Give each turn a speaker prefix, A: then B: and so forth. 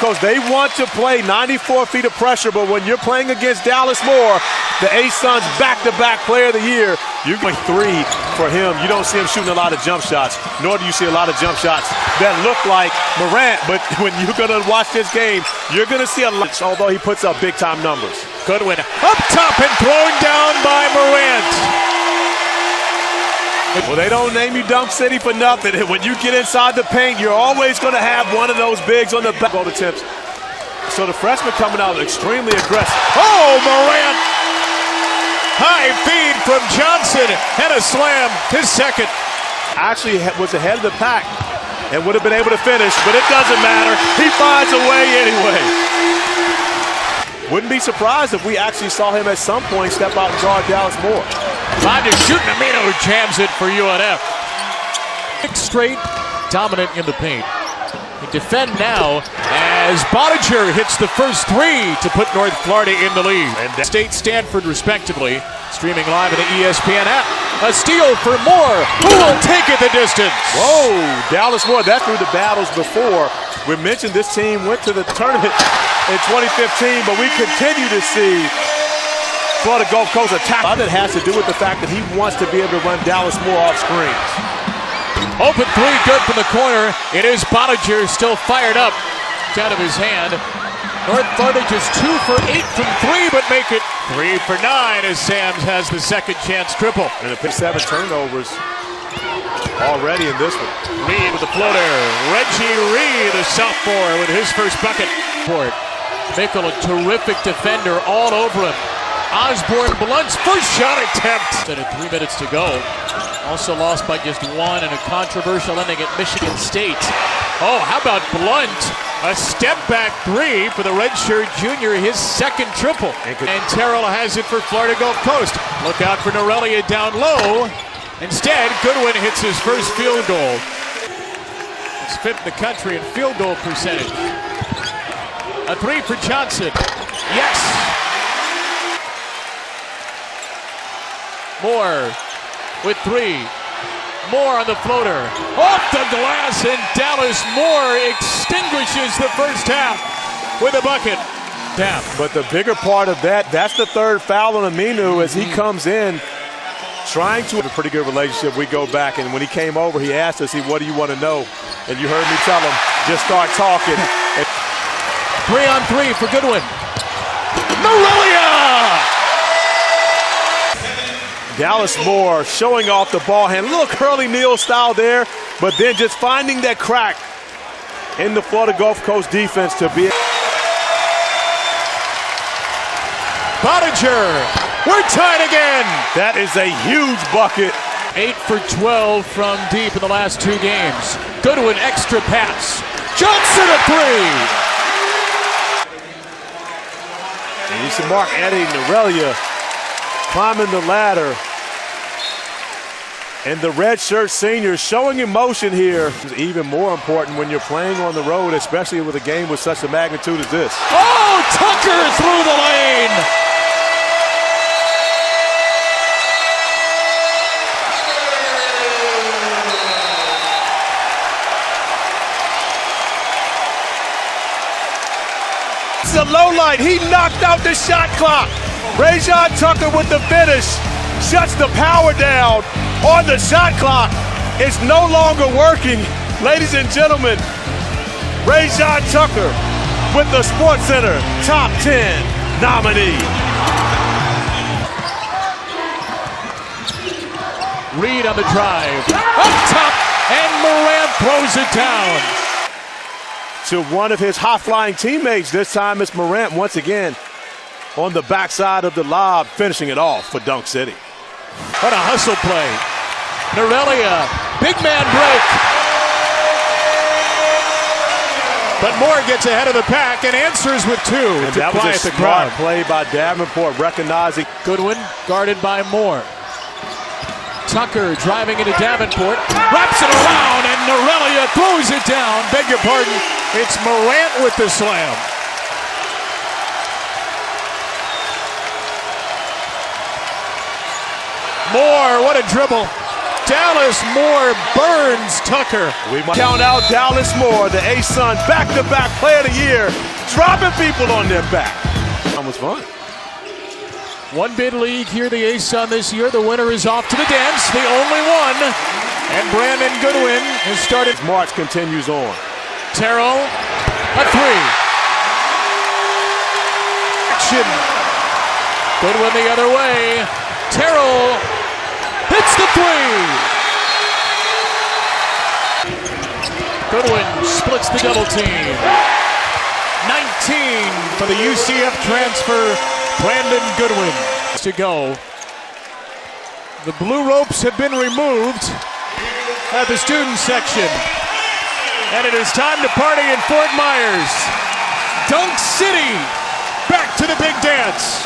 A: Coast, they want to play 94 feet of pressure, but when you're playing against Dallas Moore, the ASUN's back-to-back player of the year, you're going 3 for him. You don't see him shooting a lot of jump shots, nor do you see a lot of jump shots that look like Morant, but when you're going to watch this game, you're going to see a lot, although he puts up big-time numbers.
B: Goodwin up top and thrown down by Morant.
A: Well, they don't name you Dunk City for nothing. When you get inside the paint, you're always going to have one of those bigs on the back. Goal attempts. So the freshman coming out extremely aggressive.
B: Oh, Morant! High feed from Johnson and a slam, his second.
A: Actually was ahead of the pack and would have been able to finish, but it doesn't matter. He finds a way anyway. Wouldn't be surprised if we actually saw him at some point step out and guard Dallas Moore.
B: Time to shoot, and Amino jams it for UNF. 6 straight, dominant in the paint. They defend now as Bottiger hits the first 3 to put North Florida in the lead. And State Stanford respectively, streaming live on the ESPN app. A steal for Moore, who will take it the distance.
A: Whoa, Dallas Moore, that's through the battles before. We mentioned this team went to the tournament in 2015, but we continue to see Florida Gulf Coast attack. That has to do with the fact that he wants to be able to run Dallas Moore off screens.
B: Open 3, good from the corner. It is Bottiger still fired up. It's out of his hand. North Florida just 2 for 8 from 3, but make it 3 for 9 as Sams has the second chance triple.
A: And a 7 turnovers already in this one.
B: Reed with the floater. Reggie Reed, the sophomore, with his first bucket. Mickle, a terrific defender all over him. Osborne Blunt's first shot attempt. And 3 minutes to go. Also lost by just 1 in a controversial ending at Michigan State. Oh, how about Blunt? A step back 3 for the redshirt junior, his second triple. And Terrell has it for Florida Gulf Coast. Look out for Norelia down low. Instead, Goodwin hits his first field goal. He's 5th in the country in field goal percentage. A 3 for Johnson. Yes! Moore with 3. Moore on the floater. Off the glass, and Dallas Moore extinguishes the first half with a bucket. Damn.
A: But the bigger part of that's the 3rd foul on Aminu as he comes in trying to have a pretty good relationship. We go back, and when he came over, he asked us, what do you want to know? And you heard me tell him, just start talking.
B: 3 on 3 for Goodwin. Norelia!
A: Dallas Moore showing off the ball hand. A little Curly Neal style there, but then just finding that crack in the Florida Gulf Coast defense to be.
B: Bottiger, we're tied again.
A: That is a huge bucket.
B: 8 for 12 from deep in the last 2 games. Goodwin extra pass. Johnson a 3.
A: And you see Mark Eddie Norelia climbing the ladder. And the redshirt senior showing emotion here is even more important when you're playing on the road, especially with a game with such a magnitude as this.
B: Oh, Tucker through the lane!
A: It's a low light. He knocked out the shot clock. Rajon Tucker with the finish. Shuts the power down on the shot clock. It's no longer working. Ladies and gentlemen, Rajon Tucker with the SportsCenter Top 10 nominee.
B: Reed on the drive. Up top, and Morant throws it down.
A: To one of his high-flying teammates. This time it's Morant once again on the backside of the lob, finishing it off for Dunk City.
B: What a hustle play. Norelia, big man break. But Moore gets ahead of the pack and answers with 2
A: and
B: to
A: that was
B: quiet
A: a
B: the
A: smart
B: crowd.
A: play by Davenport, recognizing.
B: Goodwin guarded by Moore. Tucker driving into Davenport, wraps it around, and Norelia throws it down. Beg your pardon, it's Morant with the slam. Moore, what a dribble. Dallas Moore burns Tucker.
A: We might count out Dallas Moore, the ASUN back-to-back player of the year, dropping people on their back. That was fun.
B: One bid league here, the ASUN this year. The winner is off to the dance, the only one. And Brandon Goodwin has started.
A: March continues on.
B: Terrell, a three. Action. Goodwin the other way. Terrell hits the three. Goodwin splits the double team. 19 for the UCF transfer, Brandon Goodwin. To go. The blue ropes have been removed at the student section. And it is time to party in Fort Myers. Dunk City, back to the big dance.